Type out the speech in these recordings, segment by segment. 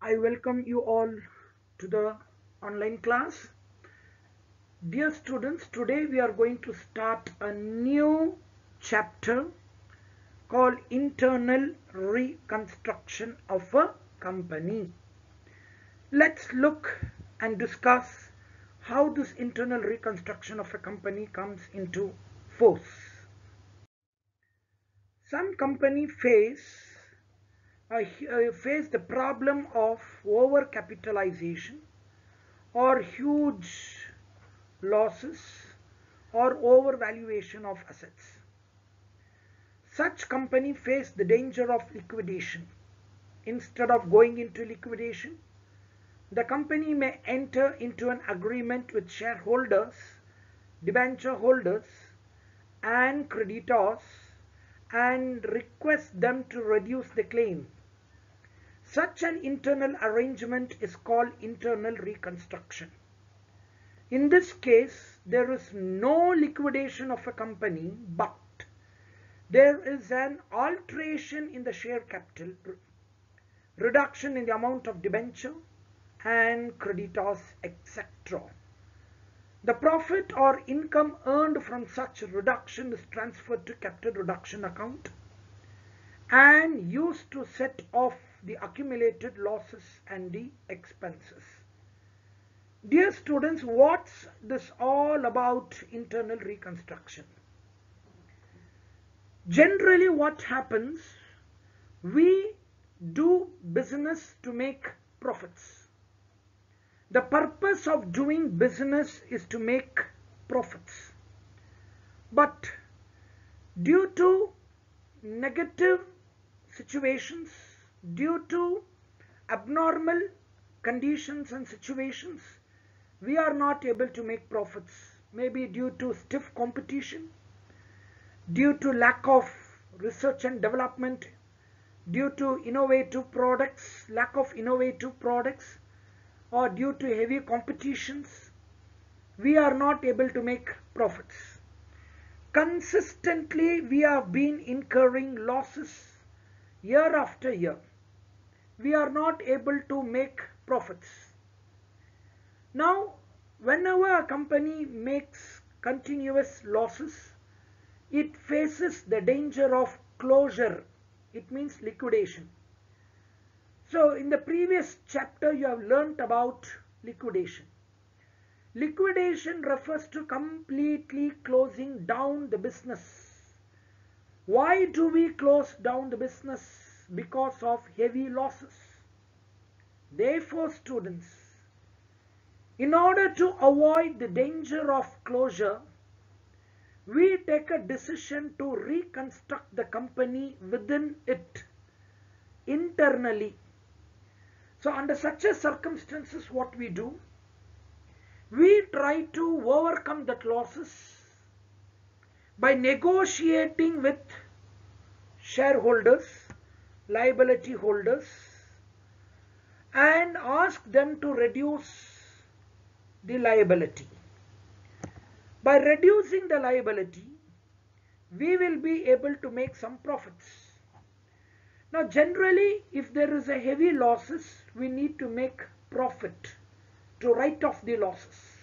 I welcome you all to the online class. Dear students, today we are going to start a new chapter called Internal Reconstruction of a Company. Let's look and discuss how this internal reconstruction of a company comes into force. Some company face the problem of overcapitalization or huge losses or overvaluation of assets. Such company face the danger of liquidation. Instead of going into liquidation, the company may enter into an agreement with shareholders, debenture holders, and creditors and request them to reduce the claim. Such an internal arrangement is called internal reconstruction. In this case, there is no liquidation of a company, but there is an alteration in the share capital, reduction in the amount of debenture and creditors, etc. The profit or income earned from such reduction is transferred to capital reduction account and used to set off the accumulated losses and the expenses. Dear students, what's this all about internal reconstruction? Generally what happens, we do business to make profits. The purpose of doing business is to make profits. But due to negative situations, due to abnormal conditions and situations, we are not able to make profits. Maybe due to stiff competition, due to lack of research and development, due to lack of innovative products, or due to heavy competitions, we are not able to make profits. Consistently, we have been incurring losses year after year. We are not able to make profits. Now, whenever a company makes continuous losses, it faces the danger of closure. It means liquidation. So in the previous chapter you have learnt about liquidation. Liquidation refers to completely closing down the business. Why do we close down the business? Because of heavy losses. Therefore, students, in order to avoid the danger of closure, we take a decision to reconstruct the company within it internally. So under such a circumstances, what we do, we try to overcome that losses by negotiating with shareholders, liability holders, and ask them to reduce the liability. By reducing the liability, we will be able to make some profits. Now generally, if there is a heavy losses, we need to make profit to write off the losses.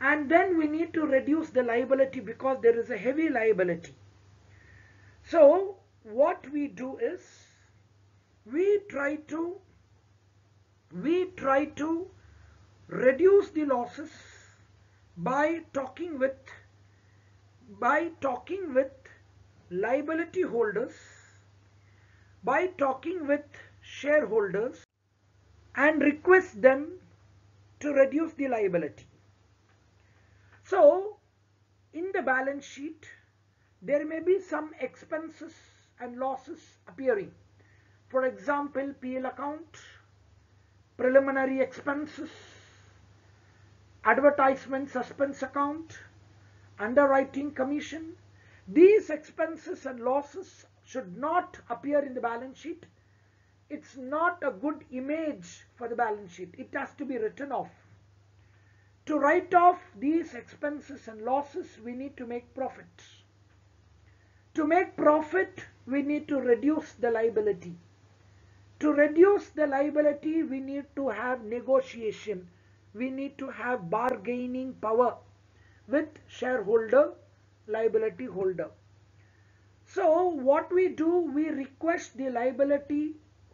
And then we need to reduce the liability because there is a heavy liability. So what we do is, we try to reduce the losses by talking with liability holders, by talking with shareholders, and request them to reduce the liability. So in the balance sheet, there may be some expenses and losses appearing. For example, PL account, preliminary expenses, advertisement suspense account, underwriting commission. These expenses and losses should not appear in the balance sheet. It's not a good image for the balance sheet. It has to be written off. To write off these expenses and losses, we need to make profit. To make profit, we need to reduce the liability. To reduce the liability, we need to have negotiation. We need to have bargaining power with shareholder, liability holder. So what we do, we request the liability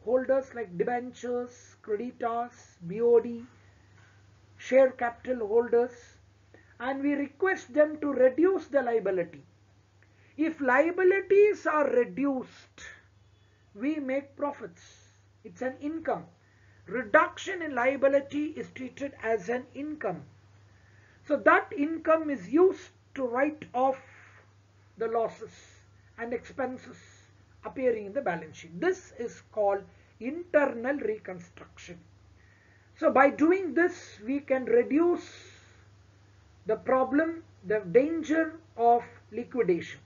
holders like debentures, creditors, BOD, share capital holders, and we request them to reduce the liability. If liabilities are reduced, we make profits. It's an income. Reduction in liability is treated as an income. So that income is used to write off the losses and expenses appearing in the balance sheet. This is called internal reconstruction. So by doing this, we can reduce the problem, the danger of liquidation.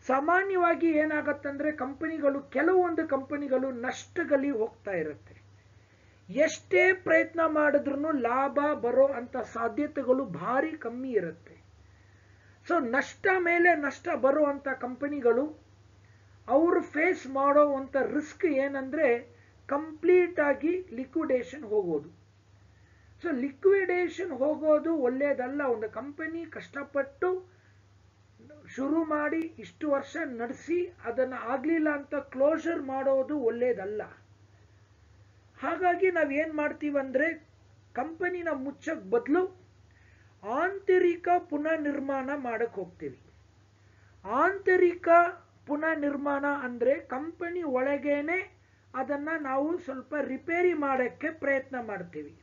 ಸಾಮಾನ್ಯವಾಗಿ ಏನಾಗತ್ತಂದ್ರೆ ಕಂಪನಿಗಳು, ಕೆಲವೊಂದು ಕಂಪನಿಗಳು ನಷ್ಟದಲ್ಲಿ ಹೋಗ್ತಾ ಇರುತ್ತೆ. ಎಷ್ಟೇ ಪ್ರಯತ್ನ ಮಾಡಿದ್ರೂ ಲಾಭ ಬರೋ ಅಂತ ಸಾಧ್ಯತೆಗಳು ಭಾರಿ ಕಮ್ಮಿ ಇರುತ್ತೆ. ಸೊ ನಷ್ಟ ಮೇಲೆ ನಷ್ಟ ಬರುವಂತ ಕಂಪನಿಗಳು ಅವರು ಫೇಸ್ ಮಾಡೋವಂಥ ರಿಸ್ಕ್ ಏನಂದ್ರೆ ಕಂಪ್ಲೀಟ್ ಆಗಿ ಲಿಕ್ವಿಡೇಷನ್ ಹೋಗೋದು. ಸೊ ಲಿಕ್ವಿಡೇಷನ್ ಹೋಗೋದು ಒಳ್ಳೆಯದಲ್ಲ. ಒಂದು ಕಂಪನಿ ಕಷ್ಟಪಟ್ಟು ಶುರು ಮಾಡಿ ಇಷ್ಟು ವರ್ಷ ನಡೆಸಿ ಅದನ್ನು ಆಗಲಿಲ್ಲ ಅಂತ ಕ್ಲೋಸರ್ ಮಾಡೋದು ಒಳ್ಳೆಯದಲ್ಲ. ಹಾಗಾಗಿ ನಾವೇನ್ ಮಾಡ್ತೀವಂದ್ರೆ ಕಂಪನಿನ ಮುಚ್ಚಕ್ ಬದಲು ಆಂತರಿಕ ಪುನರ್ನಿರ್ಮಾಣ ಮಾಡಕ್ ಹೋಗ್ತೀವಿ. ಆಂತರಿಕ ಪುನರ್ನಿರ್ಮಾಣ ಅಂದ್ರೆ ಕಂಪನಿ ಒಳಗೇನೆ ಅದನ್ನ ನಾವು ಸ್ವಲ್ಪ ರಿಪೇರಿ ಮಾಡಕ್ಕೆ ಪ್ರಯತ್ನ ಮಾಡ್ತೀವಿ.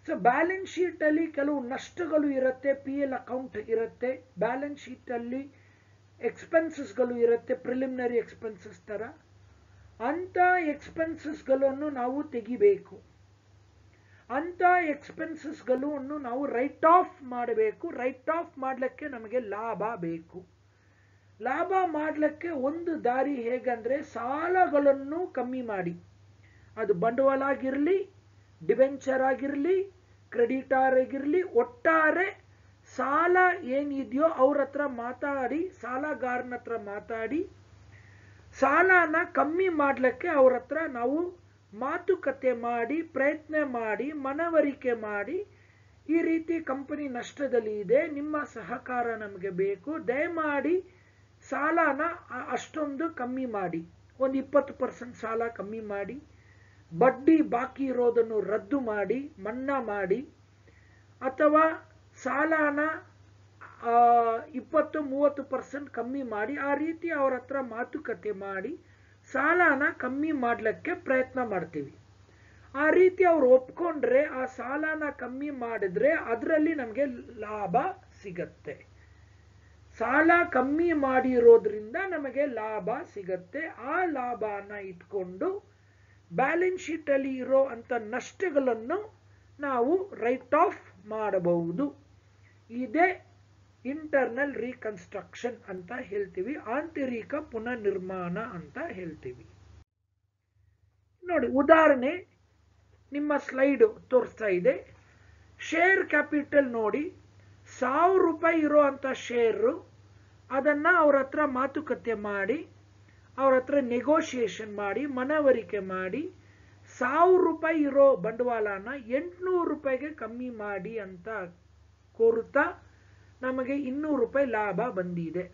ಸೊ ಬ್ಯಾಲೆನ್ಸ್ ಶೀಟ್ ಅಲ್ಲಿ ಕೆಲವು ನಷ್ಟಗಳು ಇರುತ್ತೆ, PL ಅಕೌಂಟ್ ಇರುತ್ತೆ, ಬ್ಯಾಲೆನ್ಸ್ ಶೀಟ್ ಅಲ್ಲಿ ಎಕ್ಸ್ಪೆನ್ಸಸ್ಗಳು ಇರುತ್ತೆ, ಪ್ರಿಲಿಮಿನರಿ ಎಕ್ಸ್ಪೆನ್ಸಸ್ ತರ. ಅಂತ ಎಕ್ಸ್ಪೆನ್ಸಸ್ಗಳನ್ನು ನಾವು ತೆಗಿಬೇಕು. ಅಂತ ಎಕ್ಸ್ಪೆನ್ಸಸ್ಗಳನ್ನು ನಾವು ರೈಟ್ ಆಫ್ ಮಾಡಬೇಕು. ರೈಟ್ ಆಫ್ ಮಾಡಲಿಕ್ಕೆ ನಮಗೆ ಲಾಭ ಬೇಕು. ಲಾಭ ಮಾಡಲಿಕ್ಕೆ ಒಂದು ದಾರಿ ಹೇಗಂದ್ರೆ ಸಾಲಗಳನ್ನು ಕಮ್ಮಿ ಮಾಡಿ, ಅದು ಬಂಡವಾಳ ಆಗಿರಲಿ, ಡಿಬೆಂಚರ್ ಆಗಿರಲಿ, ಕ್ರೆಡಿಟಾರ್ ಆಗಿರಲಿ, ಒಟ್ಟಾರೆ ಸಾಲ ಏನಿದೆಯೋ ಅವ್ರ ಹತ್ರ ಮಾತಾಡಿ, ಸಾಲಗಾರನ ಹತ್ರ ಮಾತಾಡಿ ಸಾಲನ ಕಮ್ಮಿ ಮಾಡಲಿಕ್ಕೆ ಅವ್ರ ಹತ್ರ ನಾವು ಮಾತುಕತೆ ಮಾಡಿ, ಪ್ರಯತ್ನ ಮಾಡಿ, ಮನವರಿಕೆ ಮಾಡಿ, ಈ ರೀತಿ ಕಂಪನಿ ನಷ್ಟದಲ್ಲಿ ಇದೆ, ನಿಮ್ಮ ಸಹಕಾರ ನಮಗೆ ಬೇಕು, ದಯಮಾಡಿ ಸಾಲನ ಅಷ್ಟೊಂದು ಕಮ್ಮಿ ಮಾಡಿ, ಒಂದು 20% ಸಾಲ ಕಮ್ಮಿ ಮಾಡಿ, ಬಡ್ಡಿ ಬಾಕಿ ಇರೋದನ್ನು ರದ್ದು ಮಾಡಿ, ಮನ್ನಾ ಮಾಡಿ, ಅಥವಾ ಸಾಲನ 20-30% ಕಮ್ಮಿ ಮಾಡಿ, ಆ ರೀತಿ ಅವ್ರ ಹತ್ರ ಮಾತುಕತೆ ಮಾಡಿ ಸಾಲನ ಕಮ್ಮಿ ಮಾಡಲಿಕ್ಕೆ ಪ್ರಯತ್ನ ಮಾಡ್ತೀವಿ. ಆ ರೀತಿ ಅವ್ರು ಒಪ್ಕೊಂಡ್ರೆ, ಆ ಸಾಲನ ಕಮ್ಮಿ ಮಾಡಿದ್ರೆ ಅದರಲ್ಲಿ ನಮಗೆ ಲಾಭ ಸಿಗತ್ತೆ. ಸಾಲ ಕಮ್ಮಿ ಮಾಡಿರೋದ್ರಿಂದ ನಮಗೆ ಲಾಭ ಸಿಗತ್ತೆ. ಆ ಲಾಭನ ಇಟ್ಕೊಂಡು ಬ್ಯಾಲೆನ್ಸ್ ಶೀಟ್ ಅಲ್ಲಿ ಇರೋ ಅಂತ ನಷ್ಟಗಳನ್ನು ನಾವು ರೈಟ್ ಆಫ್ ಮಾಡಬಹುದು. ಇದೇ ಇಂಟರ್ನಲ್ ರೀಕನ್ಸ್ಟ್ರಕ್ಷನ್ ಅಂತ ಹೇಳ್ತೀವಿ, ಆಂತರಿಕ ಪುನರ್ನಿರ್ಮಾಣ ಅಂತ ಹೇಳ್ತೀವಿ. ನೋಡಿ, ಉದಾಹರಣೆ ನಿಮ್ಮ ಸ್ಲೈಡ್ ತೋರಿಸ್ತಾ ಇದೆ. ಶೇರ್ ಕ್ಯಾಪಿಟಲ್ ನೋಡಿ, 1000 ರೂಪಾಯಿ ಇರೋ ಅಂತ ಶೇರು, ಅದನ್ನ ಅವ್ರ ಹತ್ರ ಮಾತುಕತೆ ಮಾಡಿ, ಅವ್ರ ಹತ್ರ ನೆಗೋಷಿಯೇಷನ್ ಮಾಡಿ, ಮನವರಿಕೆ ಮಾಡಿ 1000 ರೂಪಾಯಿ ಇರೋ ಬಂಡವಾಳನ 800 ರೂಪಾಯಿಗೆ ಕಮ್ಮಿ ಮಾಡಿ ಅಂತ ಕೋರುತ್ತಾ ನಮಗೆ 200 ರೂಪಾಯಿ ಲಾಭ ಬಂದಿದೆ.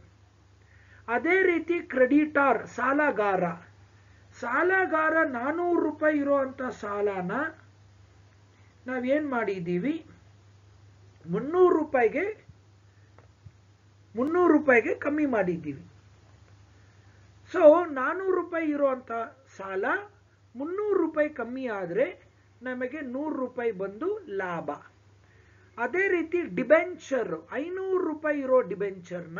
ಅದೇ ರೀತಿ ಕ್ರೆಡಿಟಾರ್, ಸಾಲಗಾರ 400 ರೂಪಾಯಿ ಇರೋ ಅಂತ ಸಾಲನ ನಾವೇನ್ ಮಾಡಿದ್ದೀವಿ, 300 ರೂಪಾಯಿಗೆ ಕಮ್ಮಿ ಮಾಡಿದ್ದೀವಿ. ಸೊ 400 ರೂಪಾಯಿ ಇರುವಂತ ಸಾಲ 300 ರೂಪಾಯಿ ಕಮ್ಮಿ ಆದ್ರೆ ನಮಗೆ 100 ರೂಪಾಯಿ ಬಂದು ಲಾಭ. ಅದೇ ರೀತಿ ಡಿಬೆಂಚರ್, 500 ರೂಪಾಯಿ ಇರೋ ಡಿಬೆಂಚರ್ನ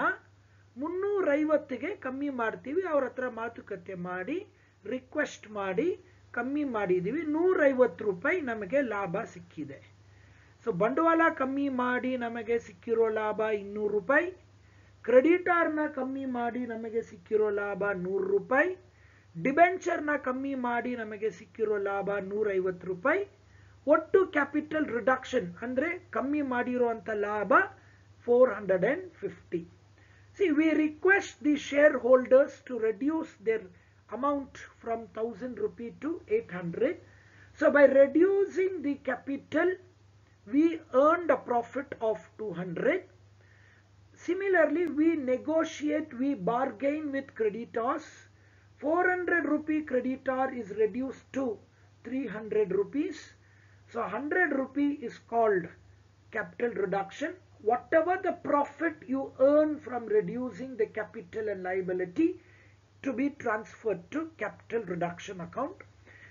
350ಗೆ ಕಮ್ಮಿ ಮಾಡ್ತೀವಿ. ಅವ್ರ ಹತ್ರ ಮಾತುಕತೆ ಮಾಡಿ, ರಿಕ್ವೆಸ್ಟ್ ಮಾಡಿ ಕಮ್ಮಿ ಮಾಡಿದೀವಿ. 150 ರೂಪಾಯಿ ನಮಗೆ ಲಾಭ ಸಿಕ್ಕಿದೆ. ಸೊ ಬಂಡವಾಳ ಕಮ್ಮಿ ಮಾಡಿ ನಮಗೆ ಸಿಕ್ಕಿರೋ ಲಾಭ 200 ರೂಪಾಯಿ, ಕ್ರೆಡಿಟಾರ್ನ ಕಮ್ಮಿ ಮಾಡಿ ನಮಗೆ ಸಿಕ್ಕಿರೋ ಲಾಭ 100 ರೂಪಾಯಿ, ಡಿಬೆಂಚರ್ನ ಕಮ್ಮಿ ಮಾಡಿ ನಮಗೆ ಸಿಕ್ಕಿರೋ ಲಾಭ 150 ರೂಪಾಯಿ. ಒಟ್ಟು ಕ್ಯಾಪಿಟಲ್ ರಿಡಕ್ಷನ್ ಅಂದ್ರೆ ಕಮ್ಮಿ ಮಾಡಿರುವಂತ ಲಾಭ 450. See, we request the shareholders to reduce their amount from 1000 rupee to 800. So by reducing the capital, we earned a profit of 200. Similarly, we negotiate, we bargain with creditors. 400 rupee creditor is reduced to 300 rupees. So 100 rupee is called capital reduction. Whatever the profit you earn from reducing the capital and liability to be transferred to capital reduction account.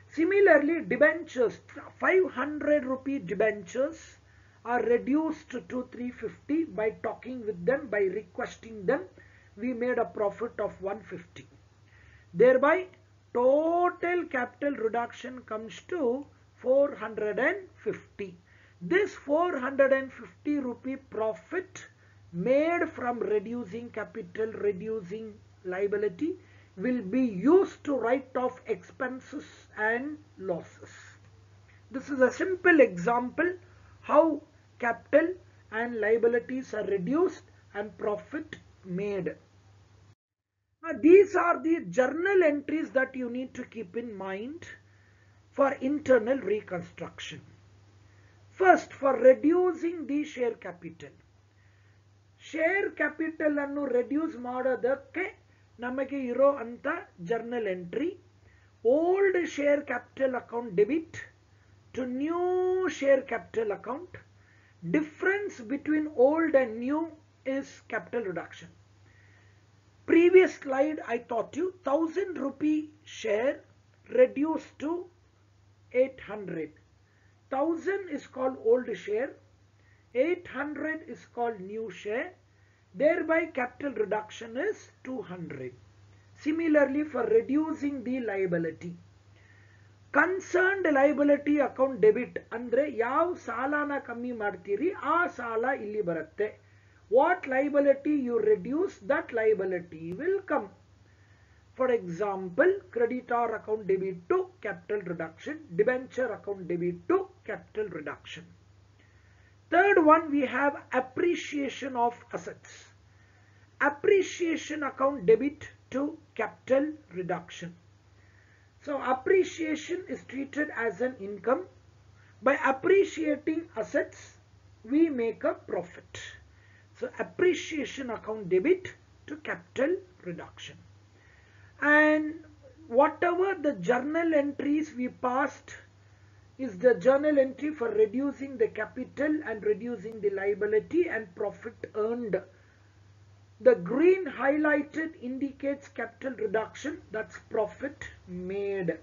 Similarly, debentures, 500 rupee debentures are reduced to 350 by talking with them, by requesting them. We made a profit of 150. Thereby, total capital reduction comes to 450. This 450 rupee profit made from reducing capital, reducing liability will be used to write off expenses and losses. This is a simple example how capital and liabilities are reduced and profit made. Now, these are the journal entries that you need to keep in mind for internal reconstruction. First, for reducing the share capital. Share capital ಅನ್ನು reduce ಮಾಡೋದಕ್ಕೆ ನಮಗೆ ಇರೋ ಅಂತ journal entry, old share capital account debit to new share capital account. Difference between old and new is capital reduction. Previous slide I taught you 1000 rupee share reduced to 800. 1000 is called old share, 800 is called new share. Thereby capital reduction is 200. Similarly, for reducing the liability, concerned liability account debit ಅಂದ್ರೆ ಯಾವ ಸಾಲನ ಕಮ್ಮಿ ಮಾಡ್ತೀರಿ ಆ ಸಾಲ ಇಲ್ಲಿ ಬರುತ್ತೆ. What liability you reduce, that liability will come. For example, creditor account debit to capital reduction, debenture account debit to capital reduction. Third one, we have appreciation of assets. Appreciation account debit to capital reduction. So appreciation is treated as an income. By appreciating assets, we make a profit. So appreciation account debit to capital reduction. And whatever the journal entries we passed is the journal entry for reducing the capital and reducing the liability and profit earned. The green highlighted indicates capital reduction, that's profit made.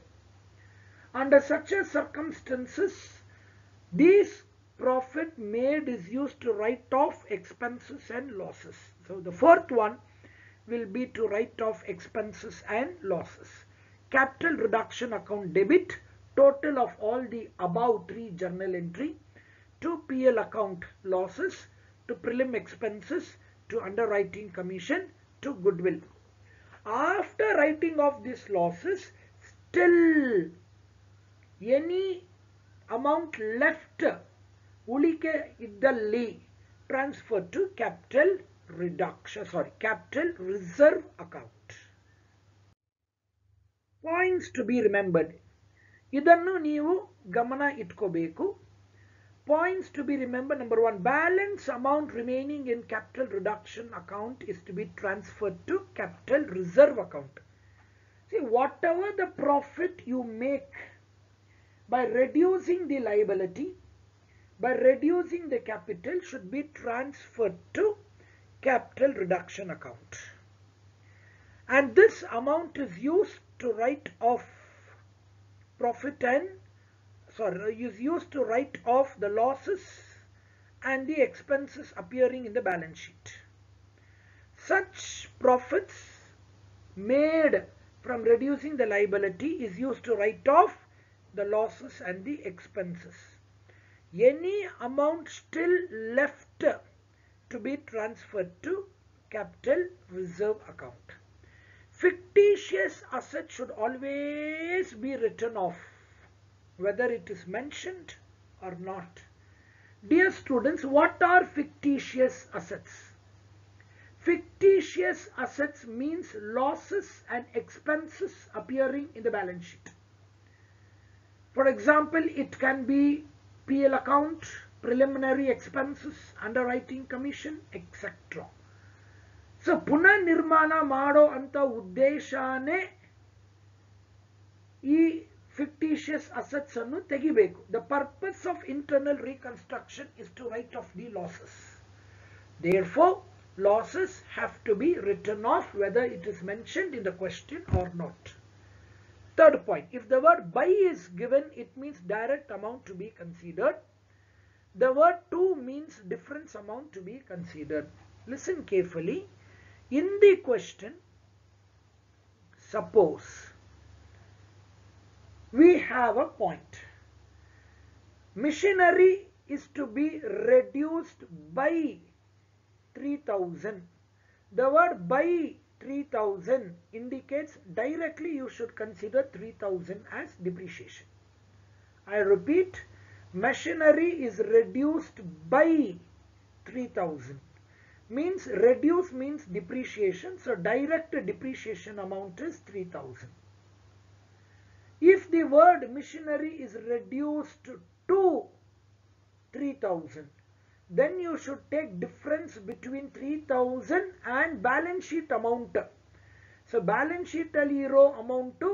Under such circumstances, this profit made is used to write off expenses and losses. So the fourth one will be to write off expenses and losses. Capital reduction account debit, total of all the above three journal entry, to PL account losses, to prelim expenses, to underwriting commission, to goodwill. After writing off these losses, still any amount left ulike iddalli transfer to capital reduction, capital reserve account. Points to be remembered. Idannu neevu gamana itkobeku. Points to be remembered. Number one, balance amount remaining in capital reduction account is to be transferred to capital reserve account. See, whatever the profit you make by reducing the liability, by reducing the capital, should be transferred to capital reduction account. And this amount is used to write off profit and is used to write off the losses and the expenses appearing in the balance sheet. Such profits made from reducing the liability is used to write off the losses and the expenses. Any amount still left to be transferred to capital reserve account. Fictitious assets should always be written off, whether it is mentioned or not. Dear students, what are fictitious assets? Fictitious assets means losses and expenses appearing in the balance sheet. For example, it can be PL account, preliminary expenses, underwriting commission, etc. So ಪುನರ್ನಿರ್ಮಾಣ ಮಾಡೋ ಅಂತ ಉದ್ದೇಶನೇ ಈ fictitious assets ಅನ್ನು ತೆಗಿಬೇಕು. The purpose of internal reconstruction is to write off the losses. Therefore, losses have to be written off whether it is mentioned in the question or not. Third point, if the word by is given, it means direct amount to be considered. The word to means difference amount to be considered. Listen carefully. In the question, suppose we have a point. Machinery is to be reduced by 3,000. The word by 3,000 indicates directly you should consider 3,000 as depreciation. I repeat, machinery is reduced by 3,000. Means reduce means depreciation, so direct depreciation amount is 3,000. If the word machinery is reduced to 3,000, then you should take difference between 3,000 and balance sheet amount. So balance sheet ಅಲ್ಲಿ ಇರೋ amount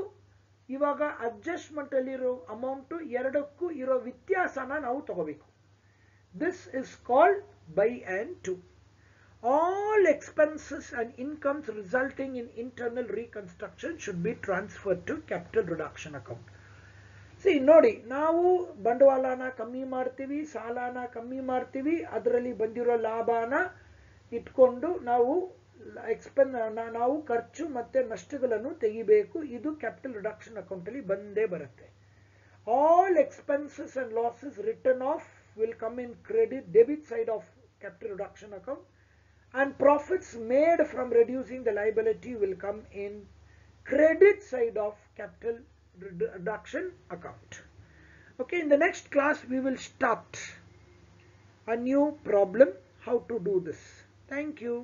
ಇವಾಗ adjustment ಅಲ್ಲಿ ಇರೋ amount ಎರಡಕ್ಕೂ ಇರೋ ವ್ಯತ್ಯಾಸನ ನಾವು ತಗೋಬೇಕು. This is called by and to. All expenses and incomes resulting in internal reconstruction should be transferred to capital reduction account. See, ನೋಡಿ, ನಾವು ಬಂಡವಾಳನ ಕಮ್ಮಿ ಮಾಡ್ತೀವಿ, ಸಾಲನ ಕಮ್ಮಿ ಮಾಡ್ತೀವಿ, ಅದರಲ್ಲಿ ಬಂದಿರೋ ಲಾಭನ ಇಟ್ಕೊಂಡು ನಾವು ಖರ್ಚು ಮತ್ತೆ ನಷ್ಟಗಳನ್ನು ತೆಗಿಬೇಕು. ಇದು ಕ್ಯಾಪಿಟಲ್ ರಿಡಕ್ಷನ್ ಅಕೌಂಟ್ ಅಲ್ಲಿ ಬಂದೇ ಬರುತ್ತೆ. All expenses and losses written off will come in debit side of capital reduction account, and profits made from reducing the liability will come in credit side of capital reduction account. Okay, in the next class we will start a new problem, how to do this. Thank you.